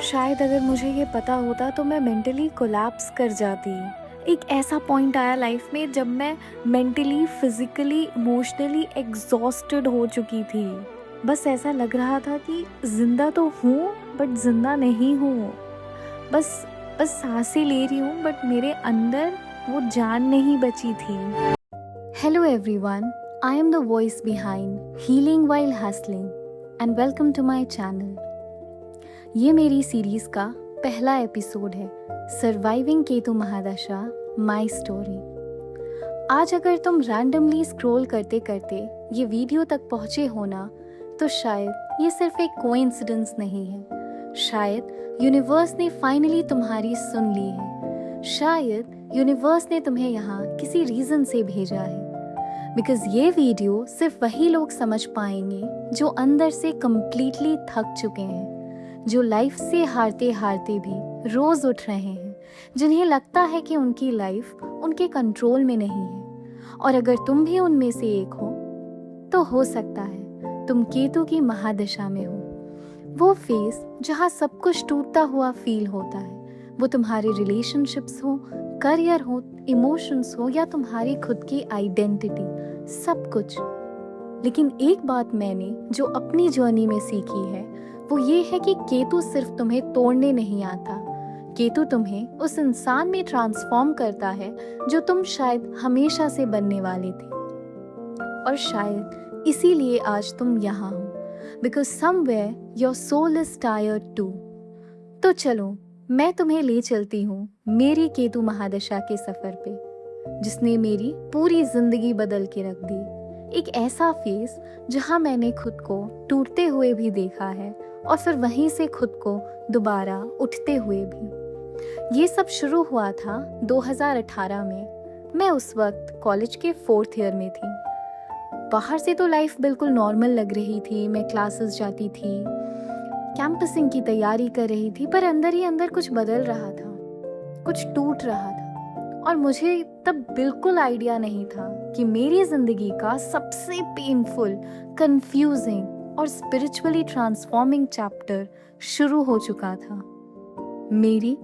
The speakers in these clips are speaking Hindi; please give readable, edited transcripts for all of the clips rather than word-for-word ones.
शायद अगर मुझे ये पता होता तो मैं मेंटली कोलैप्स कर जाती। एक ऐसा पॉइंट आया लाइफ में जब मैं मेंटली, फिज़िकली, इमोशनली एग्ज़ॉस्टेड हो चुकी थी। बस ऐसा लग रहा था कि ज़िंदा तो हूँ बट ज़िंदा नहीं हूँ। बस बस सांसें ले रही हूँ बट मेरे अंदर वो जान नहीं बची थी। Hello everyone, I am the voice behind healing while hustling and welcome to my channel. ये मेरी सीरीज़ का पहला एपिसोड है, सर्वाइविंग केतु महादशा माई स्टोरी। आज अगर तुम रैंडमली स्क्रॉल करते करते ये वीडियो तक पहुँचे हो ना, तो शायद ये सिर्फ एक कोइंसिडेंस नहीं है। शायद यूनिवर्स ने फाइनली तुम्हारी सुन ली है। शायद यूनिवर्स ने तुम्हें यहाँ किसी रीज़न से भेजा है। बिकॉज ये वीडियो सिर्फ वही लोग समझ पाएंगे जो अंदर से कम्प्लीटली थक चुके हैं, जो लाइफ से हारते हारते भी रोज उठ रहे हैं, जिन्हें लगता है कि उनकी लाइफ उनके कंट्रोल में नहीं है। और अगर तुम भी उनमें से एक हो तो हो सकता है तुम केतु की महादशा में हो। वो फेस जहाँ सब कुछ टूटता हुआ फील होता है, वो तुम्हारे रिलेशनशिप्स हो, करियर हो, इमोशंस हो या तुम्हारी खुद की आइडेंटिटी, सब कुछ। लेकिन एक बात मैंने जो अपनी जर्नी में सीखी है वो ये है कि केतु सिर्फ तुम्हें तोड़ने नहीं आता, केतु तुम्हें उस इंसान में ट्रांसफॉर्म करता है जो तुम शायद हमेशा से बनने वाले थे। और शायद इसीलिए आज तुम यहाँ हो, because somewhere your soul is tired too. तो चलो मैं तुम्हें ले चलती हूँ मेरी केतु महादशा के सफर पे, जिसने मेरी पूरी जिंदगी बदल के रख दी। एक ऐसा फेस जहाँ मैंने खुद को टूटते हुए भी देखा है और फिर वहीं से खुद को दोबारा उठते हुए भी। ये सब शुरू हुआ था 2018 में। मैं उस वक्त कॉलेज के 4th ईयर में थी। बाहर से तो लाइफ बिल्कुल नॉर्मल लग रही थी। मैं क्लासेस जाती थी, कैंपसिंग की तैयारी कर रही थी, पर अंदर ही अंदर कुछ बदल रहा था, कुछ टूट रहा था। और मुझे तब बिल्कुल आइडिया नहीं था कि मेरी जिंदगी का सबसे पेनफुल, कंफ्यूजिंग और स्पिरिचुअली ट्रांसफॉर्मिंग चैप्टर शुरू हो चुका था, मेरी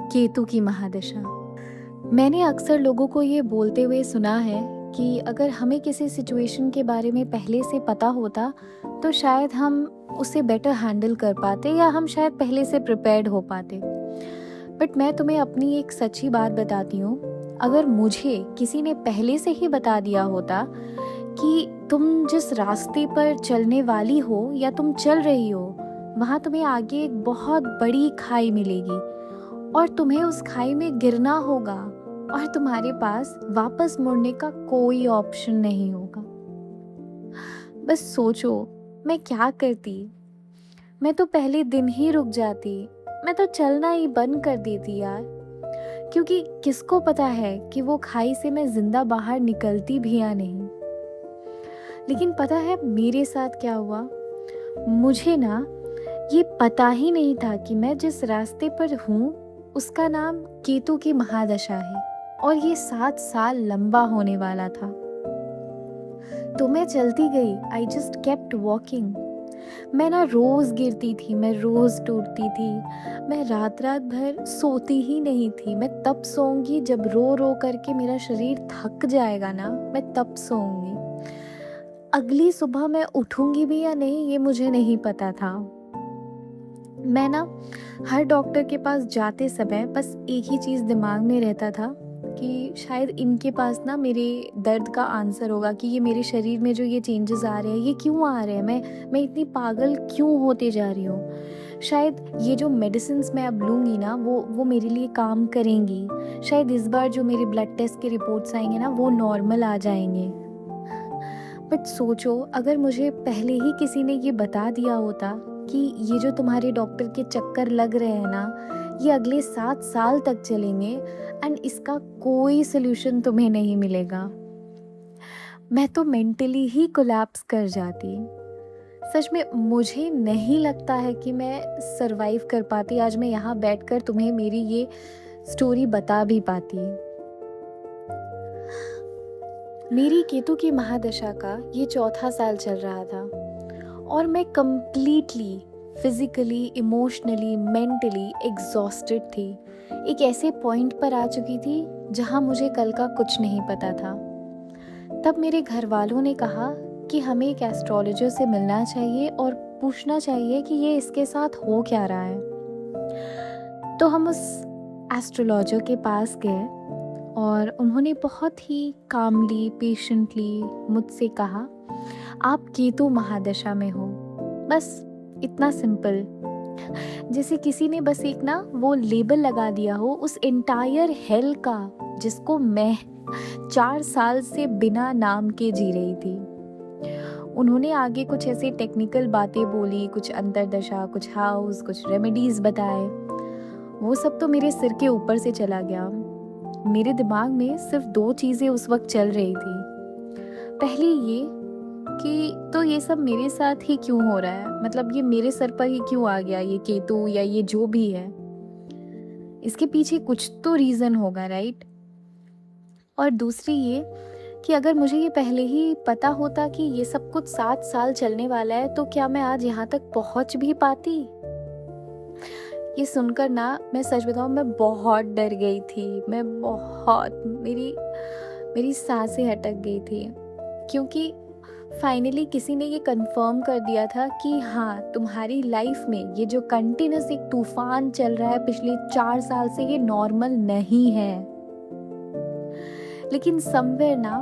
केतु की महादशा। मैंने अक्सर लोगों को ये बोलते हुए सुना है कि अगर हमें किसी सिचुएशन के बारे में पहले से पता होता तो शायद हम उसे बेटर हैंडल कर पाते या हम शायद पहले से प्रिपेयर्ड हो पाते। बट मैं तुम्हें अपनी एक सच्ची बात बताती हूँ। अगर मुझे किसी ने पहले से ही बता दिया होता कि तुम जिस रास्ते पर चलने वाली हो या तुम चल रही हो, वहाँ तुम्हें आगे एक बहुत बड़ी खाई मिलेगी और तुम्हें उस खाई में गिरना होगा और तुम्हारे पास वापस मुड़ने का कोई ऑप्शन नहीं होगा। बस सोचो मैं क्या करती। मैं तो पहले दिन ही रुक जाती, मैं तो चलना ही बंद कर देती यार। क्योंकि किसको पता है कि वो खाई से मैं जिंदा बाहर निकलती भी या नहीं। लेकिन पता है मेरे साथ क्या हुआ? मुझे ना ये पता ही नहीं था कि मैं जिस रास्ते पर हूँ उसका नाम केतु की महादशा है और ये 7 साल लंबा होने वाला था। तो मैं चलती गई, आई जस्ट केप्ट वॉकिंग। मैं ना रोज गिरती थी, मैं रोज टूटती थी, मैं रात रात भर सोती ही नहीं थी। मैं तब सोऊंगी जब रो रो करके मेरा शरीर थक जाएगा ना, मैं तब सोऊंगी। अगली सुबह मैं उठूंगी भी या नहीं ये मुझे नहीं पता था। मैं ना हर डॉक्टर के पास जाते समय बस एक ही चीज़ दिमाग में रहता था कि शायद इनके पास ना मेरे दर्द का आंसर होगा कि ये मेरे शरीर में जो ये चेंजेस आ रहे हैं ये क्यों आ रहे हैं, मैं इतनी पागल क्यों होते जा रही हूँ। शायद ये जो मेडिसिन्स मैं अब लूँगी ना वो मेरे लिए काम करेंगी। शायद इस बार जो मेरे ब्लड टेस्ट के रिपोर्ट्स आएंगे ना वो नॉर्मल आ जाएंगे। बट सोचो अगर मुझे पहले ही किसी ने ये बता दिया होता कि ये जो तुम्हारे डॉक्टर के चक्कर लग रहे हैं ना ये अगले 7 साल तक चलेंगे एंड इसका कोई सल्यूशन तुम्हें नहीं मिलेगा, मैं तो मेंटली ही कोलैप्स कर जाती। सच में मुझे नहीं लगता है कि मैं सरवाइव कर पाती। आज मैं यहाँ बैठकर तुम्हें मेरी ये स्टोरी बता भी पाती। मेरी केतु की महादशा का ये 4था साल चल रहा था और मैं completely physically, emotionally, mentally exhausted थी। एक ऐसे पॉइंट पर आ चुकी थी जहाँ मुझे कल का कुछ नहीं पता था। तब मेरे घर वालों ने कहा कि हमें एक एस्ट्रोलॉजर से मिलना चाहिए और पूछना चाहिए कि ये इसके साथ हो क्या रहा है। तो हम उस एस्ट्रोलॉजर के पास गए और उन्होंने बहुत ही कामली, पेशेंटली मुझसे कहा, आप केतु महादशा में हो। बस इतना सिंपल। जैसे किसी ने बस एक ना वो लेबल लगा दिया हो उस एंटायर हेल का, जिसको मैं 4 साल से बिना नाम के जी रही थी। उन्होंने आगे कुछ ऐसे टेक्निकल बातें बोली, कुछ अंतरदशा, कुछ हाउस, कुछ रेमेडीज बताए। वो सब तो मेरे सिर के ऊपर से चला गया। मेरे दिमाग में सिर्फ 2 चीज़ें उस वक्त चल रही थी। पहली ये कि तो ये सब मेरे साथ ही क्यों हो रहा है, मतलब ये मेरे सर पर ही क्यों आ गया ये केतु या ये जो भी है, इसके पीछे कुछ तो रीज़न होगा, राइट। और दूसरी ये कि अगर मुझे ये पहले ही पता होता कि ये सब कुछ 7 साल चलने वाला है, तो क्या मैं आज यहाँ तक पहुँच भी पाती। ये सुनकर ना, मैं सच बताऊँ, मैं बहुत डर गई थी। मैं बहुत, मेरी सांसें अटक गई थी, क्योंकि फाइनली किसी ने ये कंफर्म कर दिया था कि हाँ, तुम्हारी लाइफ में ये जो कंटिन्यूस एक तूफान चल रहा है पिछले 4 साल से, ये नॉर्मल नहीं है। लेकिन समवेयर ना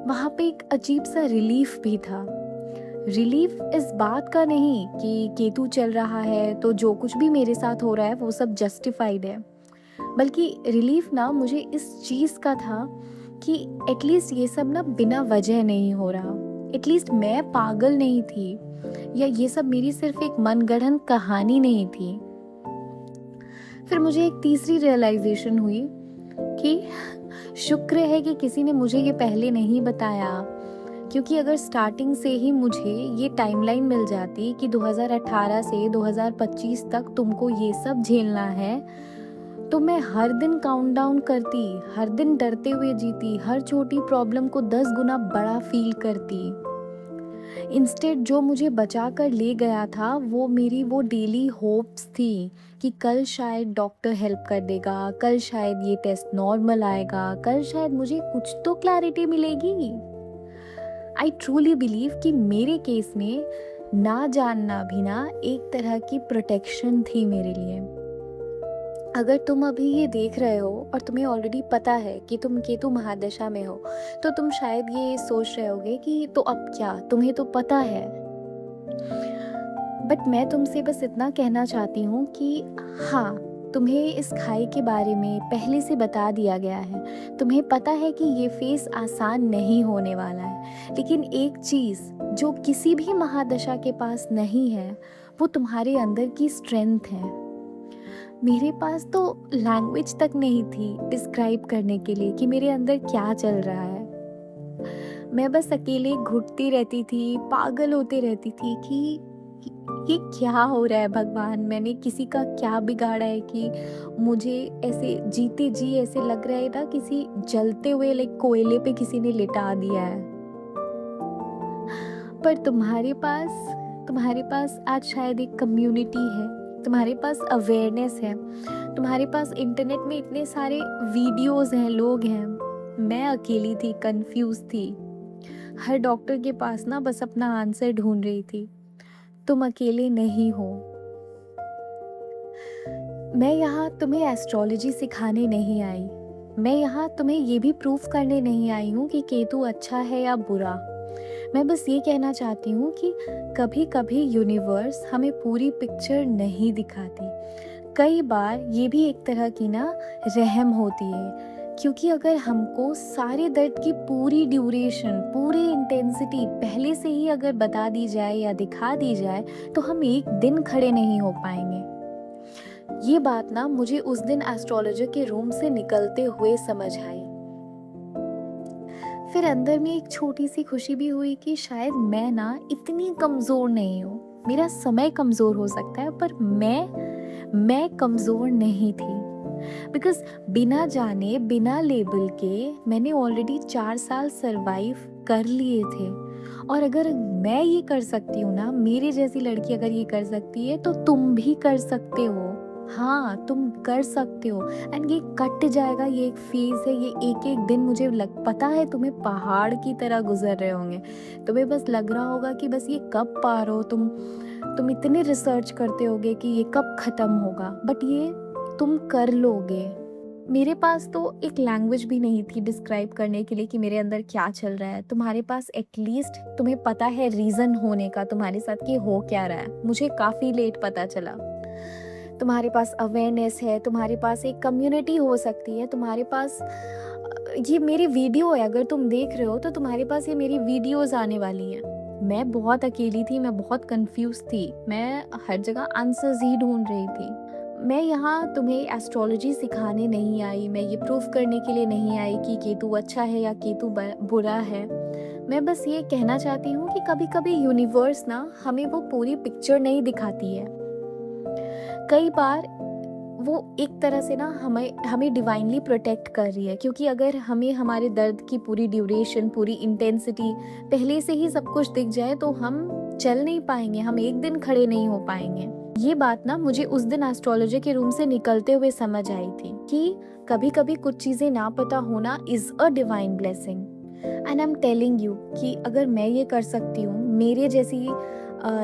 वहाँ पे एक अजीब सा रिलीफ भी था। रिलीफ इस बात का नहीं कि केतु चल रहा है तो जो कुछ भी मेरे साथ हो रहा है वो सब जस्टिफाइड है, बल्कि रिलीफ ना मुझे इस चीज़ का था कि एटलीस्ट ये सब ना बिना वजह नहीं हो रहा। एटलीस्ट मैं पागल नहीं थी, या ये सब मेरी सिर्फ एक मनगढ़ंत कहानी नहीं थी। फिर मुझे एक तीसरी रियलाइजेशन हुई कि शुक्र है कि किसी ने मुझे ये पहले नहीं बताया, क्योंकि अगर स्टार्टिंग से ही मुझे ये टाइमलाइन मिल जाती कि 2018 से 2025 तक तुमको ये सब झेलना है, तो मैं हर दिन काउंटडाउन करती, हर दिन डरते हुए जीती, हर छोटी प्रॉब्लम को 10 गुना बड़ा फील करती। इंस्टेड जो मुझे बचा कर ले गया था वो मेरी वो डेली होप्स थी कि कल शायद डॉक्टर हेल्प कर देगा, कल शायद ये टेस्ट नॉर्मल आएगा, कल शायद मुझे कुछ तो क्लैरिटी मिलेगी। आई ट्रूली बिलीव कि मेरे केस में ना जानना भी ना एक तरह की प्रोटेक्शन थी मेरे लिए। अगर तुम अभी ये देख रहे हो और तुम्हें ऑलरेडी पता है कि तुम केतु महादशा में हो, तो तुम शायद ये सोच रहे होगे कि तो अब क्या, तुम्हें तो पता है। बट मैं तुमसे बस इतना कहना चाहती हूँ कि हाँ, तुम्हें इस खाई के बारे में पहले से बता दिया गया है। तुम्हें पता है कि ये फेस आसान नहीं होने वाला है, लेकिन एक चीज़ जो किसी भी महादशा के पास नहीं है, वो तुम्हारे अंदर की स्ट्रेंथ है। मेरे पास तो लैंग्वेज तक नहीं थी डिस्क्राइब करने के लिए कि मेरे अंदर क्या चल रहा है। मैं बस अकेले घुटती रहती थी, पागल होते रहती थी कि ये क्या हो रहा है भगवान, मैंने किसी का क्या बिगाड़ा है कि मुझे ऐसे जीते जी ऐसे लग रहा है ना किसी जलते हुए लाइक कोयले पे किसी ने लिटा दिया है। पर तुम्हारे पास आज शायद एक कम्युनिटी है, तुम्हारे पास अवेयरनेस है, तुम्हारे पास इंटरनेट में इतने सारे वीडियोस हैं, लोग हैं। मैं अकेली थी, कंफ्यूज थी, हर डॉक्टर के पास ना बस अपना आंसर ढूंढ रही थी। तुम अकेले नहीं हो। मैं यहाँ तुम्हें एस्ट्रोलॉजी सिखाने नहीं आई, मैं यहाँ तुम्हें ये भी प्रूफ करने नहीं आई हूँ कि केतु अच्छा है या बुरा। मैं बस ये कहना चाहती हूँ कि कभी कभी यूनिवर्स हमें पूरी पिक्चर नहीं दिखाती। कई बार ये भी एक तरह की ना रहम होती है, क्योंकि अगर हमको सारे दर्द की पूरी ड्यूरेशन, पूरी इंटेंसिटी पहले से ही अगर बता दी जाए या दिखा दी जाए, तो हम एक दिन खड़े नहीं हो पाएंगे। ये बात ना मुझे उस दिन एस्ट्रोलॉजर के रूम से निकलते हुए समझ आई। फिर अंदर में एक छोटी सी खुशी भी हुई कि शायद मैं ना इतनी कमज़ोर नहीं हूँ। मेरा समय कमज़ोर हो सकता है, पर मैं कमज़ोर नहीं थी। बिकॉज बिना जाने, बिना लेबल के मैंने ऑलरेडी 4 साल सरवाइव कर लिए थे, और अगर मैं ये कर सकती हूँ ना, मेरे जैसी लड़की अगर ये कर सकती है तो तुम भी कर सकते हो। हाँ, तुम कर सकते हो। एंड ये कट जाएगा, ये एक फेज़ है, ये एक-एक दिन मुझे पता है तुम्हें पहाड़ की तरह गुज़र रहे होंगे। तुम्हें बस लग रहा होगा कि बस ये कब पार हो तुम इतने रिसर्च करते होगे कि ये कब ख़त्म होगा, बट ये तुम कर लोगे। मेरे पास तो एक लैंग्वेज भी नहीं थी डिस्क्राइब करने के लिए कि मेरे अंदर क्या चल रहा है। तुम्हारे पास एटलीस्ट तुम्हें पता है रीज़न होने का तुम्हारे साथ कि हो क्या रहा है। मुझे काफ़ी लेट पता चला। तुम्हारे पास अवेयरनेस है, तुम्हारे पास एक कम्युनिटी हो सकती है, तुम्हारे पास ये मेरी वीडियो है, अगर तुम देख रहे हो तो तुम्हारे पास ये मेरी वीडियोज़ आने वाली हैं। मैं बहुत अकेली थी, मैं बहुत कन्फ्यूज़ थी, मैं हर जगह आंसर्स ही ढूँढ रही थी। मैं यहाँ तुम्हें एस्ट्रोलॉजी सिखाने नहीं आई, मैं ये प्रूव करने के लिए नहीं आई कि केतु अच्छा है या केतु बुरा है। मैं बस ये कहना चाहती हूँ कि कभी-कभी यूनिवर्स ना हमें वो पूरी पिक्चर नहीं दिखाती है। कई बार वो एक तरह से ना हमें डिवाइनली प्रोटेक्ट कर रही है, क्योंकि अगर हमें हमारे दर्द की पूरी ड्यूरेशन, पूरी इंटेंसिटी पहले से ही सब कुछ दिख जाए तो हम चल नहीं पाएंगे, हम एक दिन खड़े नहीं हो पाएंगे। ये बात ना मुझे उस दिन एस्ट्रोलॉजी के रूम से निकलते हुए समझ आई थी कि कभी कभी कुछ चीज़ें ना पता होना is a divine blessing. And I am telling you कि अगर मैं ये कर सकती हूँ, मेरे जैसी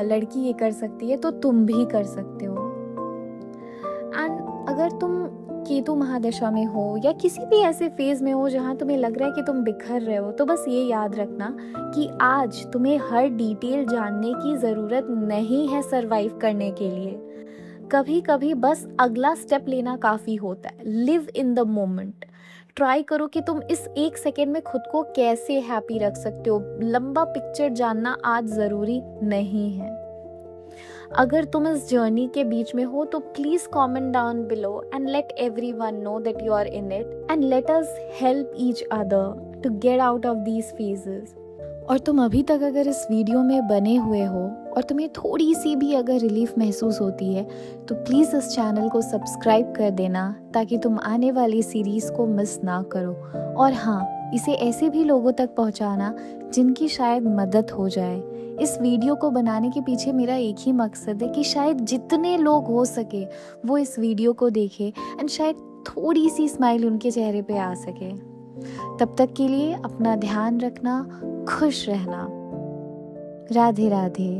लड़की ये कर सकती है, तो तुम भी कर सकते हो। एंड अगर तुम केतु महादशा में हो या किसी भी ऐसे फेज में हो जहाँ तुम्हें लग रहा है कि तुम बिखर रहे हो, तो बस ये याद रखना कि आज तुम्हें हर डिटेल जानने की ज़रूरत नहीं है सरवाइव करने के लिए। कभी कभी बस अगला स्टेप लेना काफ़ी होता है। Live in the moment. Try करो कि तुम इस एक सेकेंड में खुद को कैसे हैप्पी रख सकते हो। लंबा पिक्चर जानना आज ज़रूरी नहीं है। अगर तुम इस जर्नी के बीच में हो तो please comment down below and let everyone know that you are in it, and let us help each other to get out of these phases. और तुम अभी तक अगर इस वीडियो में बने हुए हो और तुम्हें थोड़ी सी भी अगर रिलीफ महसूस होती है तो प्लीज़ इस चैनल को सब्सक्राइब कर देना, ताकि तुम आने वाली सीरीज़ को मिस ना करो। और हाँ, इसे ऐसे भी लोगों तक पहुंचाना जिनकी शायद मदद हो जाए। इस वीडियो को बनाने के पीछे मेरा एक ही मकसद है कि शायद जितने लोग हो सके वो इस वीडियो को देखें एंड शायद थोड़ी सी स्माइल उनके चेहरे पे आ सके। तब तक के लिए अपना ध्यान रखना, खुश रहना। राधे राधे।